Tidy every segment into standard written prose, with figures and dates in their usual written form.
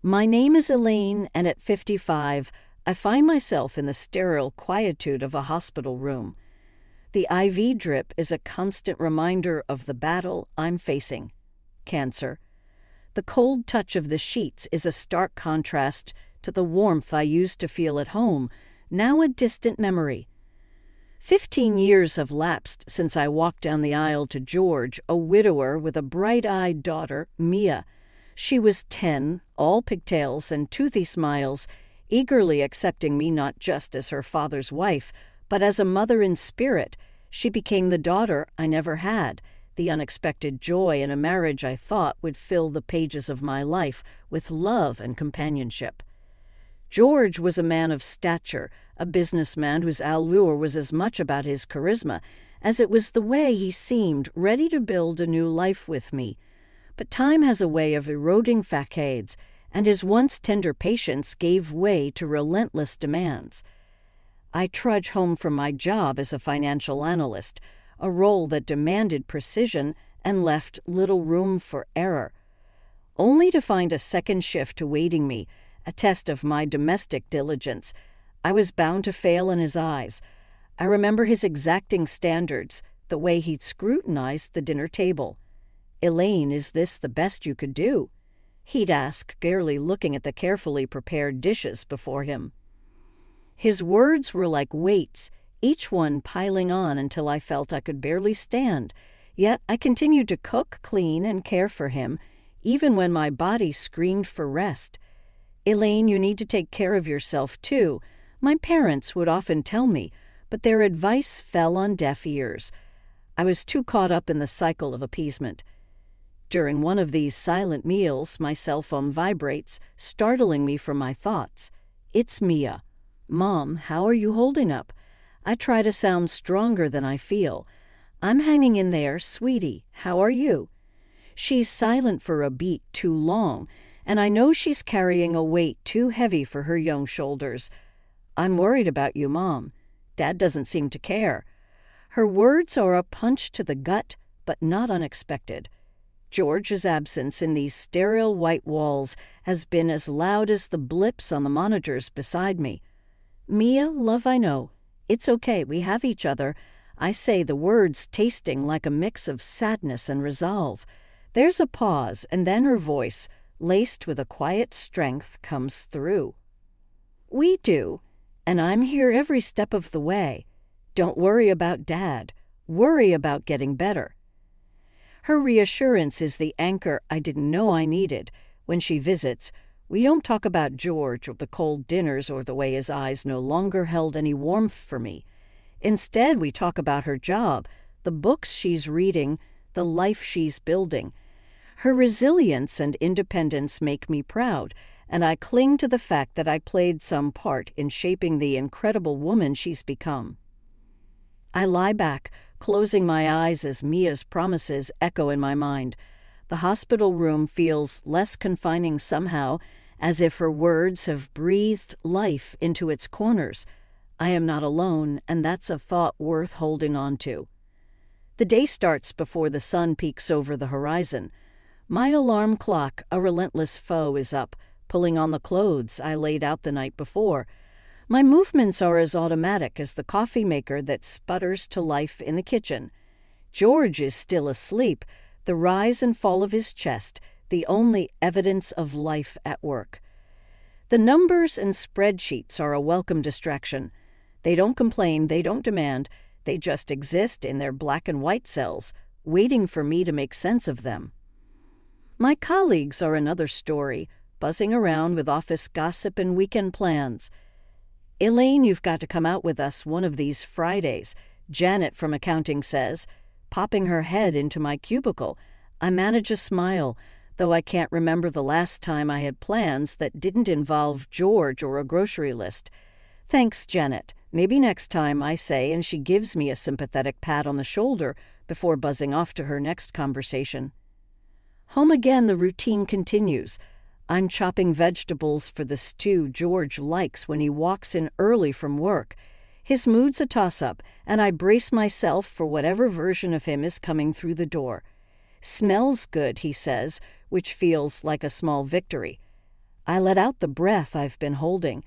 My name is Elaine, and at 55, I find myself in the sterile quietude of a hospital room. The IV drip is a constant reminder of the battle I'm facing: cancer. The cold touch of the sheets is a stark contrast to the warmth I used to feel at home, now a distant memory. 15 years have lapsed since I walked down the aisle to George, a widower with a bright-eyed daughter, Mia. She was 10, all pigtails and toothy smiles, eagerly accepting me not just as her father's wife, but as a mother in spirit. She became the daughter I never had, the unexpected joy in a marriage I thought would fill the pages of my life with love and companionship. George was a man of stature, a businessman whose allure was as much about his charisma as it was the way he seemed ready to build a new life with me. But time has a way of eroding facades, and his once tender patience gave way to relentless demands. I trudge home from my job as a financial analyst, a role that demanded precision and left little room for error, only to find a second shift awaiting me, a test of my domestic diligence. I was bound to fail in his eyes. I remember his exacting standards, the way he'd scrutinized the dinner table. "Elaine, is this the best you could do?" he'd ask, barely looking at the carefully prepared dishes before him. His words were like weights, each one piling on until I felt I could barely stand. Yet I continued to cook, clean, and care for him, even when my body screamed for rest. "Elaine, you need to take care of yourself, too," my parents would often tell me, but their advice fell on deaf ears. I was too caught up in the cycle of appeasement. During one of these silent meals, my cell phone vibrates, startling me from my thoughts. It's Mia. "Mom, how are you holding up?" I try to sound stronger than I feel. "I'm hanging in there, sweetie. How are you?" She's silent for a beat too long, and I know she's carrying a weight too heavy for her young shoulders. "I'm worried about you, Mom. Dad doesn't seem to care." Her words are a punch to the gut, but not unexpected. George's absence in these sterile white walls has been as loud as the blips on the monitors beside me. "Mia, love, I know. It's okay, we have each other," I say, the words tasting like a mix of sadness and resolve. There's a pause, and then her voice, laced with a quiet strength, comes through. "We do, and I'm here every step of the way. Don't worry about Dad. Worry about getting better." Her reassurance is the anchor I didn't know I needed. When she visits, we don't talk about George or the cold dinners or the way his eyes no longer held any warmth for me. Instead, we talk about her job, the books she's reading, the life she's building. Her resilience and independence make me proud, and I cling to the fact that I played some part in shaping the incredible woman she's become. I lie back, closing my eyes as Mia's promises echo in my mind. The hospital room feels less confining somehow, as if her words have breathed life into its corners. I am not alone, and that's a thought worth holding on to. The day starts before the sun peeks over the horizon. My alarm clock, a relentless foe, is up, pulling on the clothes I laid out the night before. My movements are as automatic as the coffee maker that sputters to life in the kitchen. George is still asleep, the rise and fall of his chest, the only evidence of life at work. The numbers and spreadsheets are a welcome distraction. They don't complain, they don't demand, they just exist in their black and white cells, waiting for me to make sense of them. My colleagues are another story, buzzing around with office gossip and weekend plans. "Elaine, you've got to come out with us one of these Fridays," Janet from accounting says, popping her head into my cubicle. I manage a smile, though I can't remember the last time I had plans that didn't involve George or a grocery list. "Thanks, Janet. Maybe next time," I say, and she gives me a sympathetic pat on the shoulder before buzzing off to her next conversation. Home again, the routine continues. I'm chopping vegetables for the stew George likes when he walks in early from work. His mood's a toss-up, and I brace myself for whatever version of him is coming through the door. "Smells good," he says, which feels like a small victory. I let out the breath I've been holding.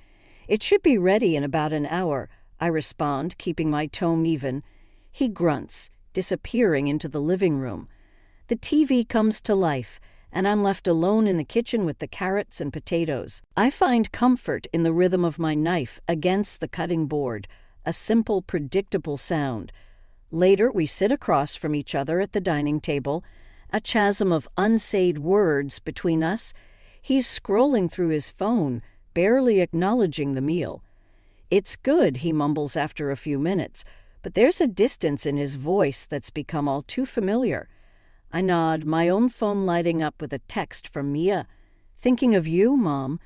It should be ready in about an hour, I respond, keeping my tone even. He grunts, disappearing into the living room. The TV comes to life, and I'm left alone in the kitchen with the carrots and potatoes. I find comfort in the rhythm of my knife against the cutting board, a simple, predictable sound. Later, we sit across from each other at the dining table, a chasm of unsaid words between us. He's scrolling through his phone, barely acknowledging the meal. "It's good," he mumbles after a few minutes, but there's a distance in his voice that's become all too familiar. I nod, my own phone lighting up with a text from Mia. "Thinking of you, Mom.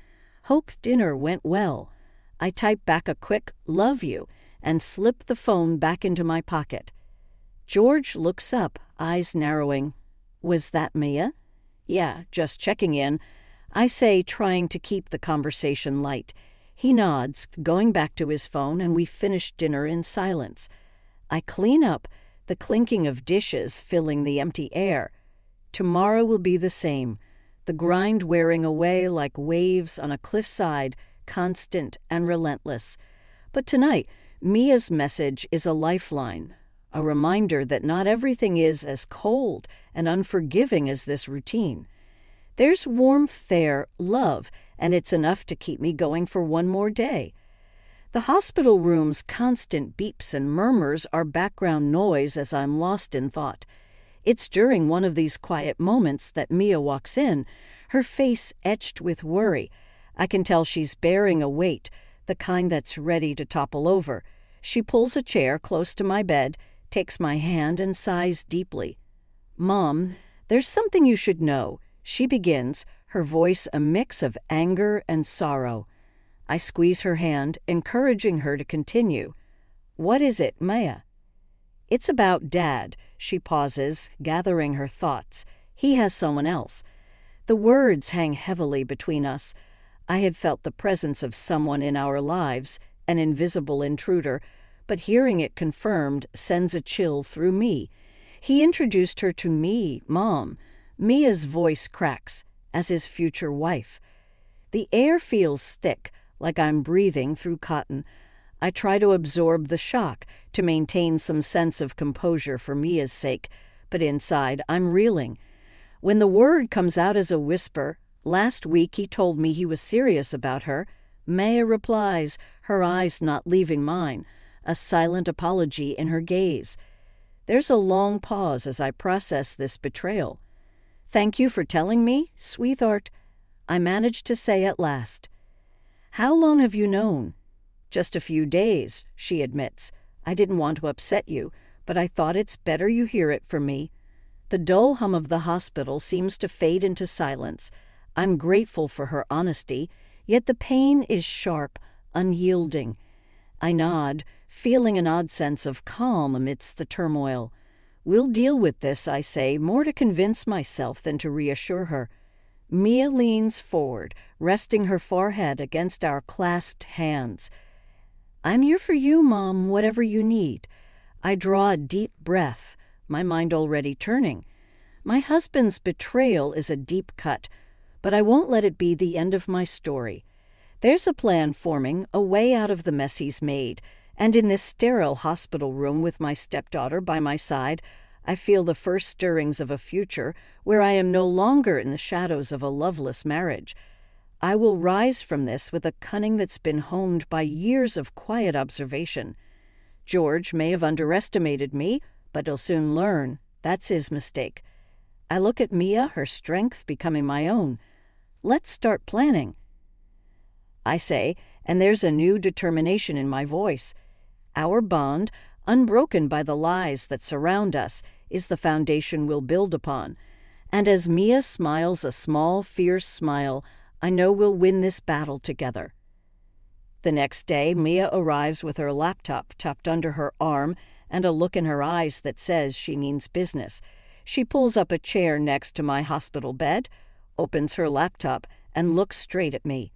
Hope dinner went well." I type back a quick "love you" and slip the phone back into my pocket. George looks up, eyes narrowing. "Was that Mia?" "Yeah, just checking in," I say, trying to keep the conversation light. He nods, going back to his phone, and we finish dinner in silence. I clean up, the clinking of dishes filling the empty air. Tomorrow will be the same, the grind wearing away like waves on a cliffside, constant and relentless. But tonight, Mia's message is a lifeline, a reminder that not everything is as cold and unforgiving as this routine. There's warmth there, love, and it's enough to keep me going for one more day. The hospital room's constant beeps and murmurs are background noise as I'm lost in thought. It's during one of these quiet moments that Mia walks in, her face etched with worry. I can tell she's bearing a weight, the kind that's ready to topple over. She pulls a chair close to my bed, takes my hand, and sighs deeply. "Mom, there's something you should know," she begins, her voice a mix of anger and sorrow. I squeeze her hand, encouraging her to continue. "What is it, Mia?" "It's about Dad." She pauses, gathering her thoughts. "He has someone else." The words hang heavily between us. I had felt the presence of someone in our lives, an invisible intruder, but hearing it confirmed sends a chill through me. He introduced her to me, Mom. Mia's voice cracks, as his future wife. The air feels thick, like I'm breathing through cotton. I try to absorb the shock, to maintain some sense of composure for Mia's sake, but inside I'm reeling. When the word comes out as a whisper, "Last week he told me he was serious about her," Mia replies, her eyes not leaving mine, a silent apology in her gaze. There's a long pause as I process this betrayal. "Thank you for telling me, sweetheart," I manage to say at last. "How long have you known?" "Just a few days," she admits. "I didn't want to upset you, but I thought it's better you hear it from me." The dull hum of the hospital seems to fade into silence. I'm grateful for her honesty, yet the pain is sharp, unyielding. I nod, feeling an odd sense of calm amidst the turmoil. "We'll deal with this," I say, more to convince myself than to reassure her. Mia leans forward, resting her forehead against our clasped hands. "I'm here for you, Mom, whatever you need." I draw a deep breath, my mind already turning. My husband's betrayal is a deep cut, but I won't let it be the end of my story. There's a plan forming, a way out of the mess he's made, and in this sterile hospital room with my stepdaughter by my side, I feel the first stirrings of a future where I am no longer in the shadows of a loveless marriage. I will rise from this with a cunning that's been honed by years of quiet observation. George may have underestimated me, but he'll soon learn. That's his mistake. I look at Mia, her strength becoming my own. "Let's start planning," I say, and there's a new determination in my voice. Our bond, unbroken by the lies that surround us, is the foundation we'll build upon. And as Mia smiles a small, fierce smile, I know we'll win this battle together. The next day, Mia arrives with her laptop tucked under her arm and a look in her eyes that says she means business. She pulls up a chair next to my hospital bed, opens her laptop, and looks straight at me.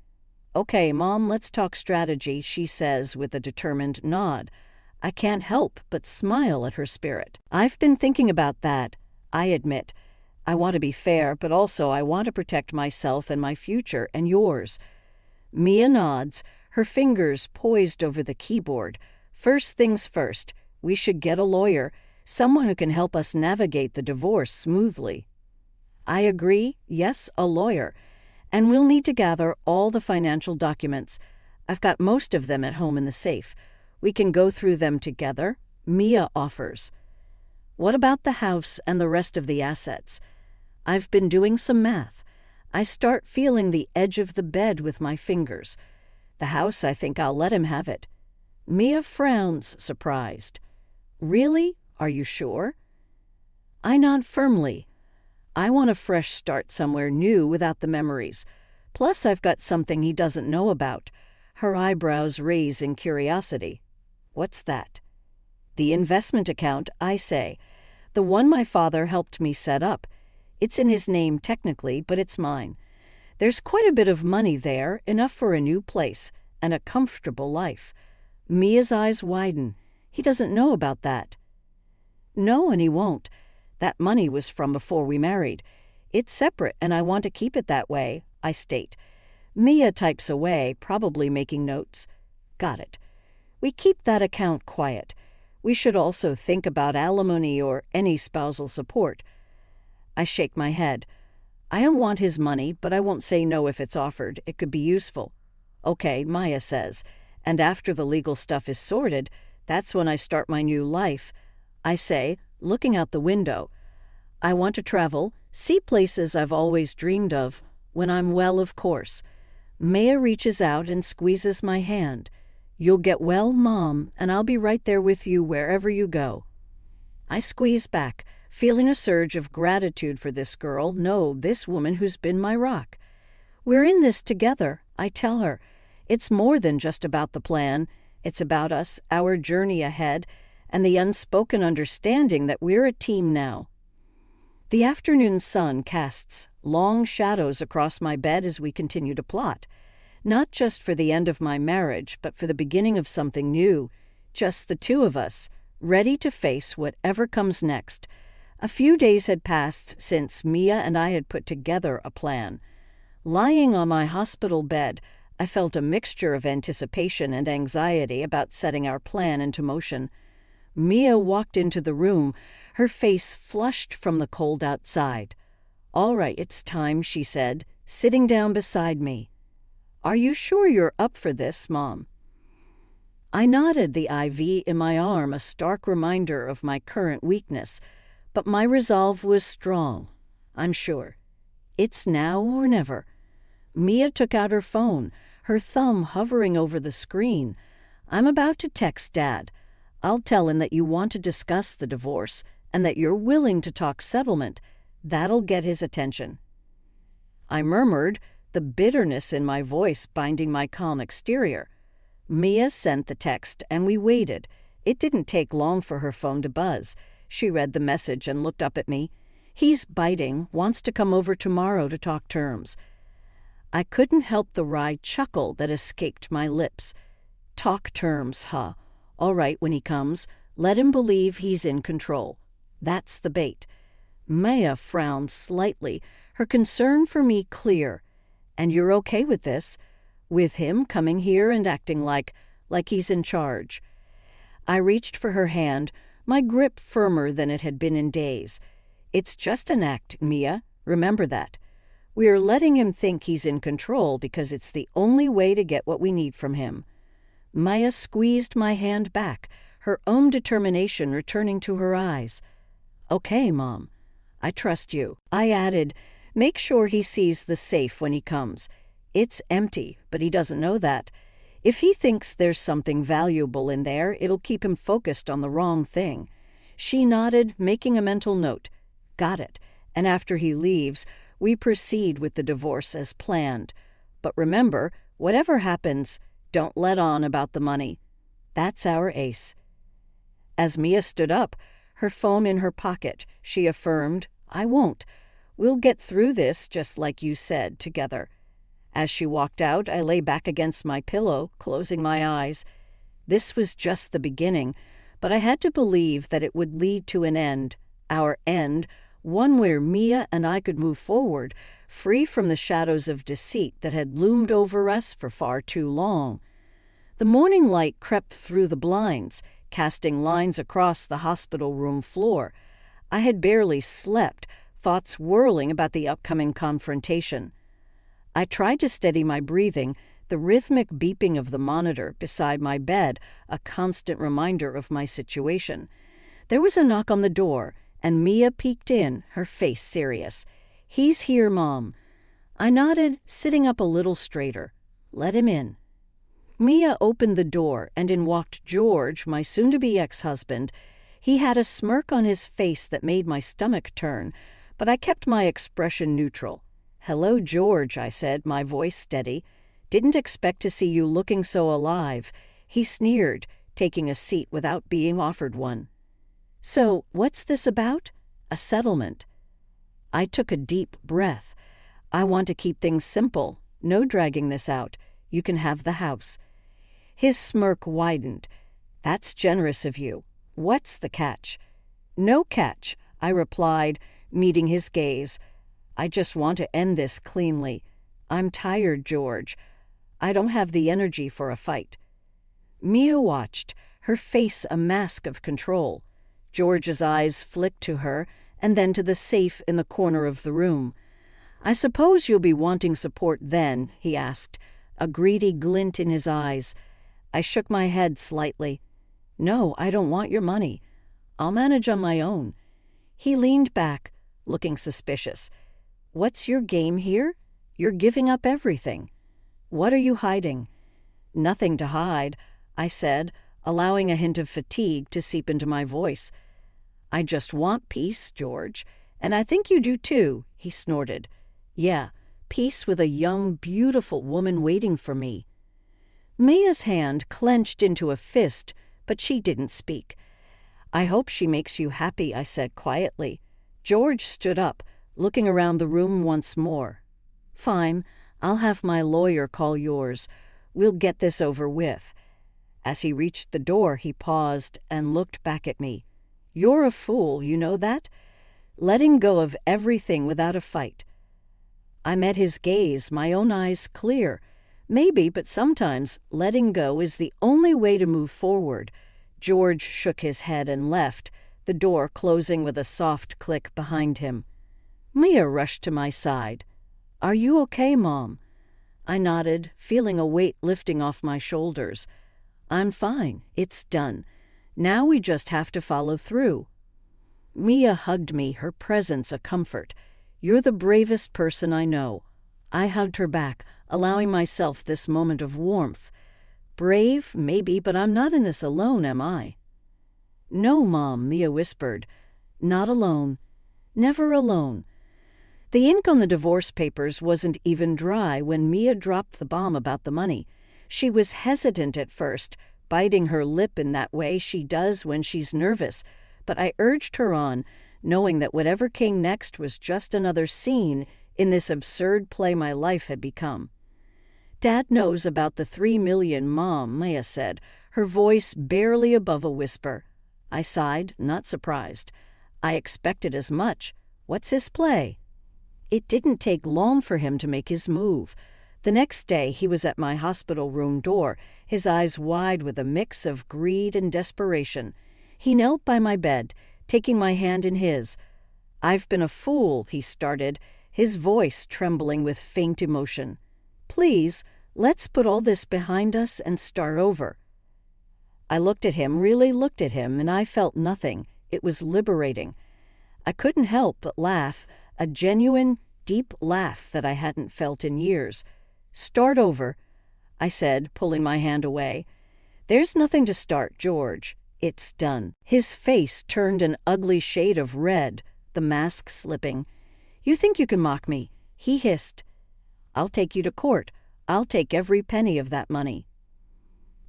"Okay, Mom, let's talk strategy," she says with a determined nod. I can't help but smile at her spirit. "I've been thinking about that," I admit. I want to be fair, but also I want to protect myself and my future and yours. Mia nods, her fingers poised over the keyboard. First things first, we should get a lawyer, someone who can help us navigate the divorce smoothly. I agree, yes, a lawyer. And we'll need to gather all the financial documents. I've got most of them at home in the safe. We can go through them together, Mia offers. What about the house and the rest of the assets? I've been doing some math. I start feeling the edge of the bed with my fingers. The house, I think I'll let him have it. Mia frowns, surprised. Really? Are you sure? I nod firmly. I want a fresh start somewhere new without the memories. Plus, I've got something he doesn't know about. Her eyebrows raise in curiosity. What's that? The investment account, I say. The one my father helped me set up. It's in his name technically, but it's mine. There's quite a bit of money there, enough for a new place and a comfortable life. Mia's eyes widen. He doesn't know about that. No, and he won't. That money was from before we married. It's separate, and I want to keep it that way, I state. Mia types away, probably making notes. Got it. We keep that account quiet. We should also think about alimony or any spousal support. I shake my head. I don't want his money, but I won't say no if it's offered. It could be useful. Okay, Maya says. And after the legal stuff is sorted, that's when I start my new life. I say, looking out the window. I want to travel, see places I've always dreamed of, when I'm well, of course. Maya reaches out and squeezes my hand. You'll get well, Mom, and I'll be right there with you wherever you go. I squeeze back, feeling a surge of gratitude for this girl, no, this woman who's been my rock. We're in this together, I tell her. It's more than just about the plan. It's about us, our journey ahead, and the unspoken understanding that we're a team now. The afternoon sun casts long shadows across my bed as we continue to plot, not just for the end of my marriage, but for the beginning of something new, just the two of us, ready to face whatever comes next. A few days had passed since Mia and I had put together a plan. Lying on my hospital bed, I felt a mixture of anticipation and anxiety about setting our plan into motion. Mia walked into the room, her face flushed from the cold outside. All right, it's time, she said, sitting down beside me. Are you sure you're up for this, Mom? I nodded, the IV in my arm a stark reminder of my current weakness, but my resolve was strong, I'm sure. It's now or never. Mia took out her phone, her thumb hovering over the screen. I'm about to text Dad. I'll tell him that you want to discuss the divorce and that you're willing to talk settlement. That'll get his attention. I murmured, the bitterness in my voice binding my calm exterior. Mia sent the text, and we waited. It didn't take long for her phone to buzz. She read the message and looked up at me. He's biting, wants to come over tomorrow to talk terms. I couldn't help the wry chuckle that escaped my lips. Talk terms, huh? All right, when he comes, let him believe he's in control. That's the bait. Maya frowned slightly, her concern for me clear. And you're okay with this? With him coming here and acting like he's in charge? I reached for her hand, my grip firmer than it had been in days. It's just an act, Mia. Remember that. We're letting him think he's in control because it's the only way to get what we need from him. Maya squeezed my hand back, her own determination returning to her eyes. Okay, Mom. I trust you. I added, make sure he sees the safe when he comes. It's empty, but he doesn't know that. If he thinks there's something valuable in there, it'll keep him focused on the wrong thing. She nodded, making a mental note. Got it. And after he leaves, we proceed with the divorce as planned. But remember, whatever happens, don't let on about the money. That's our ace. As Mia stood up, her phone in her pocket, she affirmed, I won't. We'll get through this, just like you said, together. As she walked out, I lay back against my pillow, closing my eyes. This was just the beginning, but I had to believe that it would lead to an end, our end, one where Mia and I could move forward, free from the shadows of deceit that had loomed over us for far too long. The morning light crept through the blinds, casting lines across the hospital room floor. I had barely slept, thoughts whirling about the upcoming confrontation. I tried to steady my breathing, the rhythmic beeping of the monitor beside my bed a constant reminder of my situation. There was a knock on the door, and Mia peeked in, her face serious. "He's here, Mom." I nodded, sitting up a little straighter. "Let him in." Mia opened the door, and in walked George, my soon-to-be ex-husband. He had a smirk on his face that made my stomach turn, but I kept my expression neutral. "Hello, George," I said, my voice steady. "Didn't expect to see you looking so alive." He sneered, taking a seat without being offered one. "So, what's this about?" "A settlement." I took a deep breath. "I want to keep things simple. No dragging this out. You can have the house." His smirk widened. "That's generous of you. What's the catch?" "No catch," I replied, meeting his gaze. "I just want to end this cleanly. I'm tired, George. I don't have the energy for a fight." Mia watched, her face a mask of control. George's eyes flicked to her, and then to the safe in the corner of the room. "I suppose you'll be wanting support then," he asked, a greedy glint in his eyes. I shook my head slightly. "No, I don't want your money. I'll manage on my own." He leaned back, looking suspicious. "What's your game here? You're giving up everything. What are you hiding?" "Nothing to hide," I said, allowing a hint of fatigue to seep into my voice. "I just want peace, George, and I think you do too," he snorted. "Yeah, peace with a young, beautiful woman waiting for me." Mia's hand clenched into a fist, but she didn't speak. "I hope she makes you happy," I said quietly. George stood up, looking around the room once more. "Fine, I'll have my lawyer call yours. We'll get this over with." As he reached the door, he paused and looked back at me. "You're a fool, you know that? Letting go of everything without a fight." I met his gaze, my own eyes clear. Maybe, but sometimes letting go is the only way to move forward. George shook his head and left, the door closing with a soft click behind him. Mia rushed to my side. "Are you okay, Mom?" I nodded, feeling a weight lifting off my shoulders. "I'm fine. It's done. Now we just have to follow through." Mia hugged me, her presence a comfort. "You're the bravest person I know." I hugged her back, allowing myself this moment of warmth. "Brave, maybe, but I'm not in this alone, am I?" "No, Mom," Mia whispered. "Not alone. Never alone." The ink on the divorce papers wasn't even dry when Mia dropped the bomb about the money. She was hesitant at first, biting her lip in that way she does when she's nervous, but I urged her on, knowing that whatever came next was just another scene in this absurd play my life had become. "Dad knows about the $3 million, Mom," Mia said, her voice barely above a whisper. I sighed, not surprised. I expected as much. What's his play? It didn't take long for him to make his move. The next day he was at my hospital room door, his eyes wide with a mix of greed and desperation. He knelt by my bed, taking my hand in his. "I've been a fool," he started, his voice trembling with faint emotion. "Please, let's put all this behind us and start over." I looked at him, really looked at him, and I felt nothing. It was liberating. I couldn't help but laugh, a genuine, deep laugh that I hadn't felt in years. "Start over," I said, pulling my hand away. "There's nothing to start, George. It's done." His face turned an ugly shade of red, the mask slipping. "You think you can mock me?" he hissed. "I'll take you to court. I'll take every penny of that money."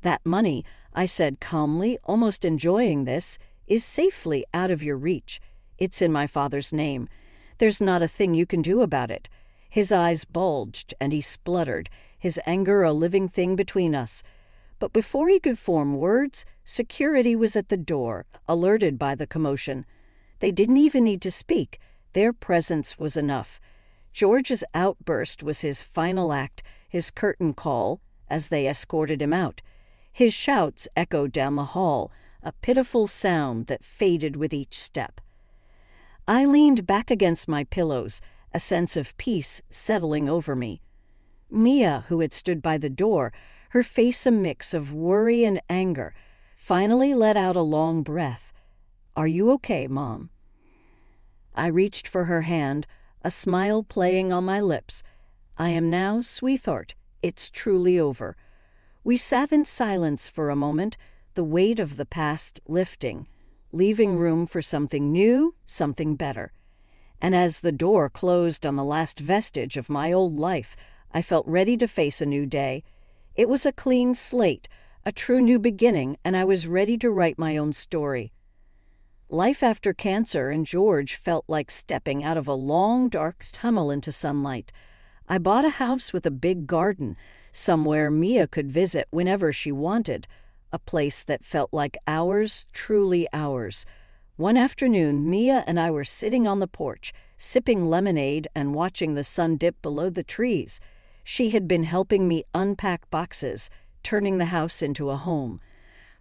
"That money," I said calmly, almost enjoying this, "is safely out of your reach. It's in my father's name. There's not a thing you can do about it." His eyes bulged, and he spluttered, his anger a living thing between us. But before he could form words, security was at the door, alerted by the commotion. They didn't even need to speak. Their presence was enough. George's outburst was his final act, his curtain call, as they escorted him out. His shouts echoed down the hall, a pitiful sound that faded with each step. I leaned back against my pillows, a sense of peace settling over me. Mia, who had stood by the door, her face a mix of worry and anger, finally let out a long breath. "Are you okay, Mom?" I reached for her hand, a smile playing on my lips. "I am now, sweetheart. It's truly over." We sat in silence for a moment, the weight of the past lifting, leaving room for something new, something better. And as the door closed on the last vestige of my old life, I felt ready to face a new day. It was a clean slate, a true new beginning, and I was ready to write my own story. Life after cancer and George felt like stepping out of a long, dark tunnel into sunlight. I bought a house with a big garden, somewhere Mia could visit whenever she wanted, a place that felt like ours, truly ours. One afternoon, Mia and I were sitting on the porch, sipping lemonade and watching the sun dip below the trees. She had been helping me unpack boxes, turning the house into a home.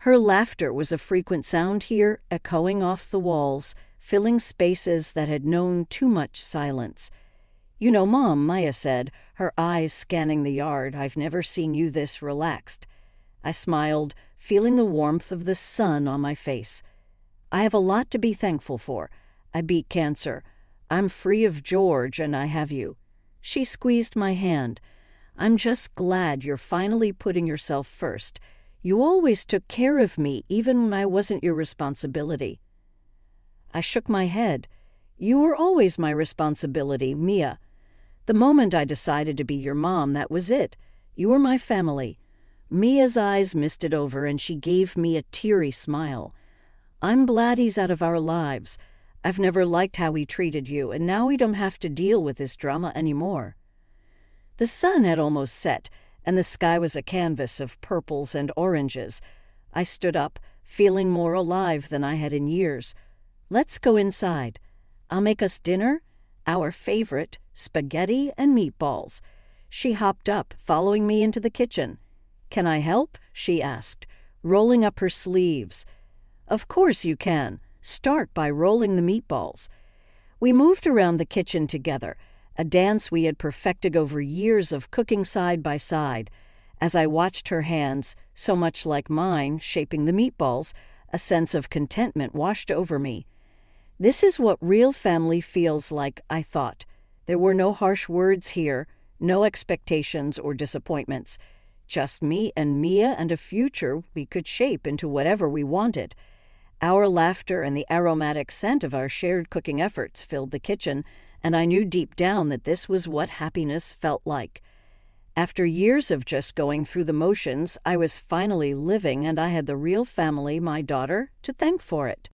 Her laughter was a frequent sound here, echoing off the walls, filling spaces that had known too much silence. "You know, Mom," Maya said, her eyes scanning the yard, "I've never seen you this relaxed." I smiled, feeling the warmth of the sun on my face. "I have a lot to be thankful for. I beat cancer. I'm free of George, and I have you." She squeezed my hand. "I'm just glad you're finally putting yourself first. You always took care of me, even when I wasn't your responsibility." I shook my head. "You were always my responsibility, Mia. The moment I decided to be your mom, that was it. You were my family." Mia's eyes misted over, and she gave me a teary smile. "I'm glad he's out of our lives. I've never liked how he treated you, and now we don't have to deal with this drama anymore." The sun had almost set, and the sky was a canvas of purples and oranges. I stood up, feeling more alive than I had in years. "Let's go inside. I'll make us dinner, our favorite, spaghetti and meatballs." She hopped up, following me into the kitchen. "Can I help?" she asked, rolling up her sleeves. "Of course you can. Start by rolling the meatballs." We moved around the kitchen together, a dance we had perfected over years of cooking side by side. As I watched her hands, so much like mine, shaping the meatballs, a sense of contentment washed over me. This is what real family feels like, I thought. There were no harsh words here, no expectations or disappointments. Just me and Mia and a future we could shape into whatever we wanted. Our laughter and the aromatic scent of our shared cooking efforts filled the kitchen, and I knew deep down that this was what happiness felt like. After years of just going through the motions, I was finally living, and I had the real family, my daughter, to thank for it.